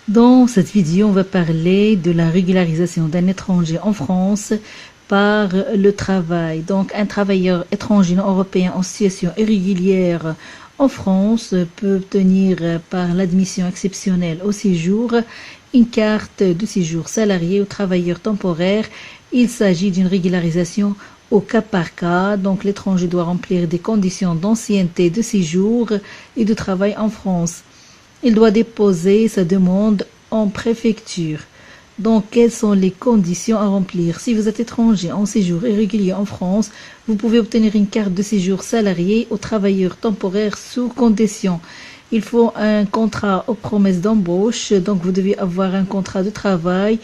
Dans cette vidéo, on va parler de la régularisation d'un étranger en France par le travail. Donc, un travailleur étranger non européen en situation irrégulière en France peut obtenir par l'admission exceptionnelle au séjour une carte de séjour salarié ou travailleur temporaire. Il s'agit d'une régularisation au cas par cas. Donc, l'étranger doit remplir des conditions d'ancienneté de séjour et de travail en France. Il doit déposer sa demande en préfecture. Donc, quelles sont les conditions à remplir? Si vous êtes étranger en séjour irrégulier en France, vous pouvez obtenir une carte de séjour salarié aux travailleurs temporaires sous condition. Il faut un contrat aux promesses d'embauche. Donc, vous devez avoir un contrat de travail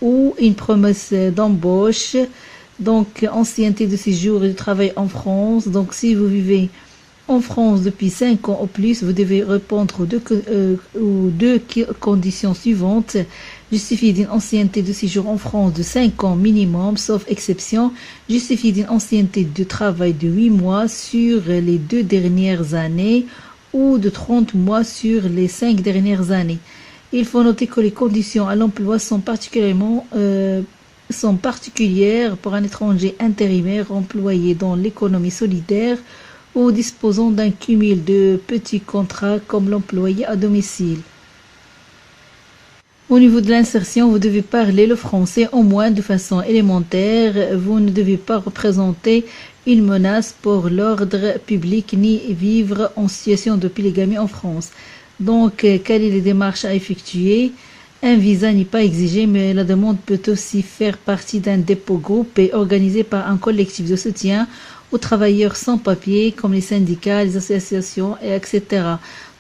ou une promesse d'embauche. Donc, ancienneté de séjour et de travail en France. Donc, si vous vivez en France depuis 5 ans ou plus, vous devez répondre aux deux conditions suivantes. Justifie d'une ancienneté de séjour en France de 5 ans minimum, sauf exception. Justifie d'une ancienneté de travail de 8 mois sur les 2 dernières années ou de 30 mois sur les 5 dernières années. Il faut noter que les conditions à l'emploi sont particulières pour un étranger intérimaire employé dans l'économie solidaire ou disposant d'un cumul de petits contrats comme l'employé à domicile. Au niveau de l'insertion, vous devez parler le français au moins de façon élémentaire. Vous ne devez pas représenter une menace pour l'ordre public ni vivre en situation de polygamie en France. Donc, quelles sont les démarches à effectuer? Un visa n'est pas exigé, mais la demande peut aussi faire partie d'un dépôt groupé organisé par un collectif de soutien aux travailleurs sans papier, comme les syndicats, les associations, etc.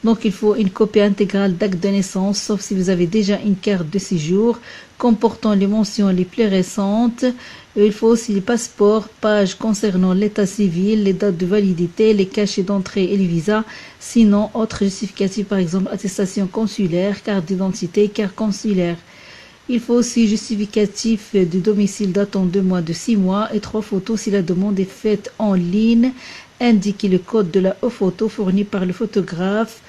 Donc, il faut une copie intégrale d'acte de naissance, sauf si vous avez déjà une carte de séjour comportant les mentions les plus récentes. Il faut aussi les passeports, pages concernant l'état civil, les dates de validité, les cachets d'entrée et les visas. Sinon, autres justificatifs, par exemple, attestation consulaire, carte d'identité, carte consulaire. Il faut aussi justificatif de domicile datant de moins de 6 mois et 3 photos si la demande est faite en ligne. Indiquez le code de la photo fourni par le photographe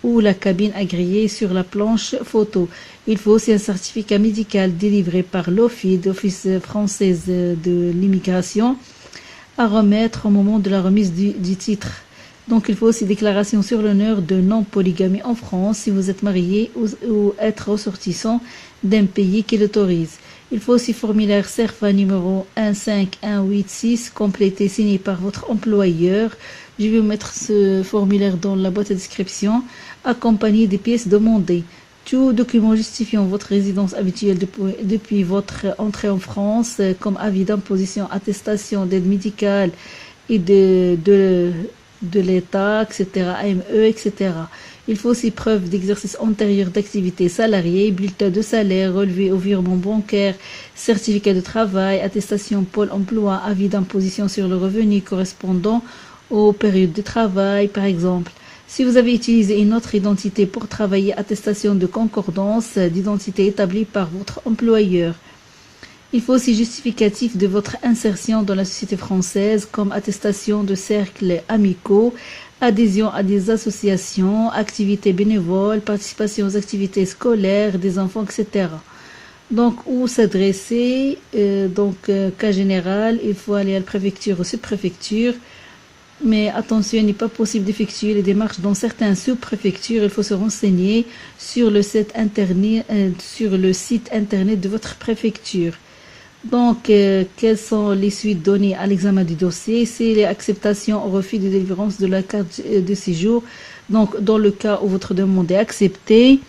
ou la cabine agréée sur la planche photo. Il faut aussi un certificat médical délivré par l'Office française de l'immigration à remettre au moment de la remise du titre. Donc, il faut aussi déclaration sur l'honneur de non-polygamie en France si vous êtes marié ou être ressortissant d'un pays qui l'autorise. Il faut aussi formulaire CERFA numéro 15186 complété signé par votre employeur. Je vais mettre ce formulaire dans la boîte de description accompagné des pièces demandées. Tout document justifiant votre résidence habituelle depuis votre entrée en France, comme avis d'imposition, attestation d'aide médicale et de l'État, etc., AME, etc. Il faut aussi preuve d'exercice antérieur d'activité salariée, bulletin de salaire, relevé au virement bancaire, certificat de travail, attestation Pôle emploi, avis d'imposition sur le revenu correspondant aux périodes de travail, par exemple. Si vous avez utilisé une autre identité pour travailler, attestation de concordance d'identité établie par votre employeur. Il faut aussi justificatif de votre insertion dans la société française comme attestation de cercles amicaux, adhésion à des associations, activités bénévoles, participation aux activités scolaires des enfants, etc. Donc, où s'adresser? Cas général, il faut aller à la préfecture ou sous-préfecture. Mais attention, il n'est pas possible d'effectuer les démarches dans certaines sous-préfectures. Il faut se renseigner sur le site internet de votre préfecture. Donc, quelles sont les suites données à l'examen du dossier? C'est l'acceptation ou refus de délivrance de la carte de séjour. Donc, dans le cas où votre demande est acceptée,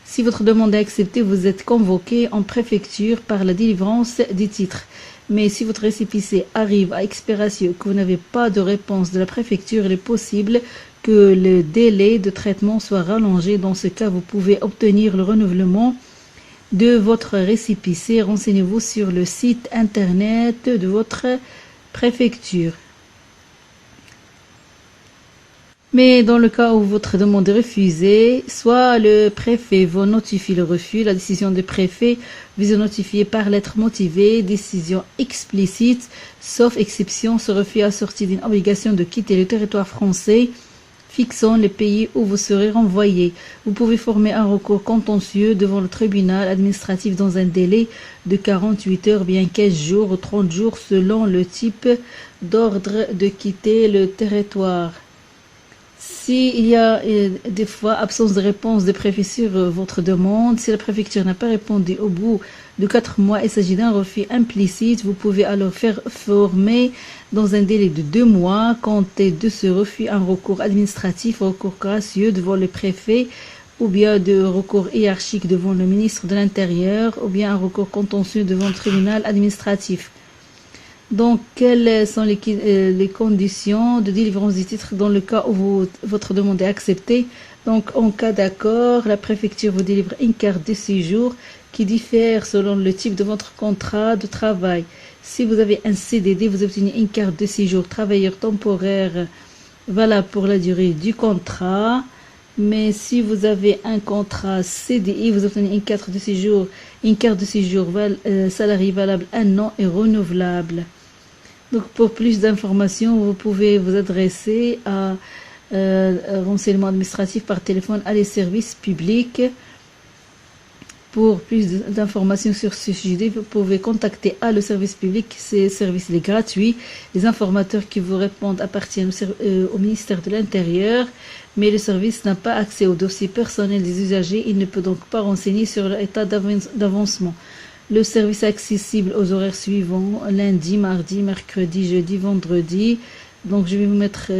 si votre demande est acceptée, vous êtes convoqué en préfecture par la délivrance du titre. Mais si votre récépissé arrive à expiration et que vous n'avez pas de réponse de la préfecture, il est possible que le délai de traitement soit rallongé. Dans ce cas, vous pouvez obtenir le renouvellement de votre récépissé. Renseignez-vous sur le site internet de votre préfecture. Mais dans le cas où votre demande est refusée, soit le préfet vous notifie le refus, la décision du préfet vous est notifiée par lettre motivée, décision explicite, sauf exception, ce refus assorti d'une obligation de quitter le territoire français fixant les pays où vous serez renvoyé. Vous pouvez former un recours contentieux devant le tribunal administratif dans un délai de 48 heures, bien 15 jours ou 30 jours selon le type d'ordre de quitter le territoire. S'il y a des fois absence de réponse de préfet sur votre demande, si la préfecture n'a pas répondu au bout de 4 mois, il s'agit d'un refus implicite, vous pouvez alors faire former dans un délai de 2 mois, compter de ce refus un recours administratif, recours gracieux devant le préfet, ou bien de recours hiérarchique devant le ministre de l'Intérieur, ou bien un recours contentieux devant le tribunal administratif. Donc, quelles sont les conditions de délivrance du titre dans le cas où votre demande est acceptée? Donc, en cas d'accord, la préfecture vous délivre une carte de séjour qui diffère selon le type de votre contrat de travail. Si vous avez un CDD, vous obtenez une carte de séjour travailleur temporaire valable pour la durée du contrat. Mais si vous avez un contrat CDI, vous obtenez une carte de séjour salarié valable 1 an et renouvelable. Donc, pour plus d'informations, vous pouvez vous adresser à renseignement administratif par téléphone à les services publics. Pour plus d'informations sur ce sujet, vous pouvez contacter le service public. Ce service est gratuit. Les informateurs qui vous répondent appartiennent au ministère de l'Intérieur, mais le service n'a pas accès aux dossiers personnels des usagers. Il ne peut donc pas renseigner sur l'état d'avancement. Le service est accessible aux horaires suivants, lundi, mardi, mercredi, jeudi, vendredi. Donc, je vais vous mettre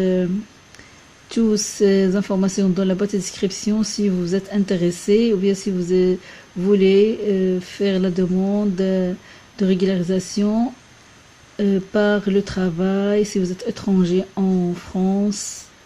toutes ces informations dans la boîte de description si vous êtes intéressé ou bien si vous voulez faire la demande de régularisation par le travail, si vous êtes étranger en France.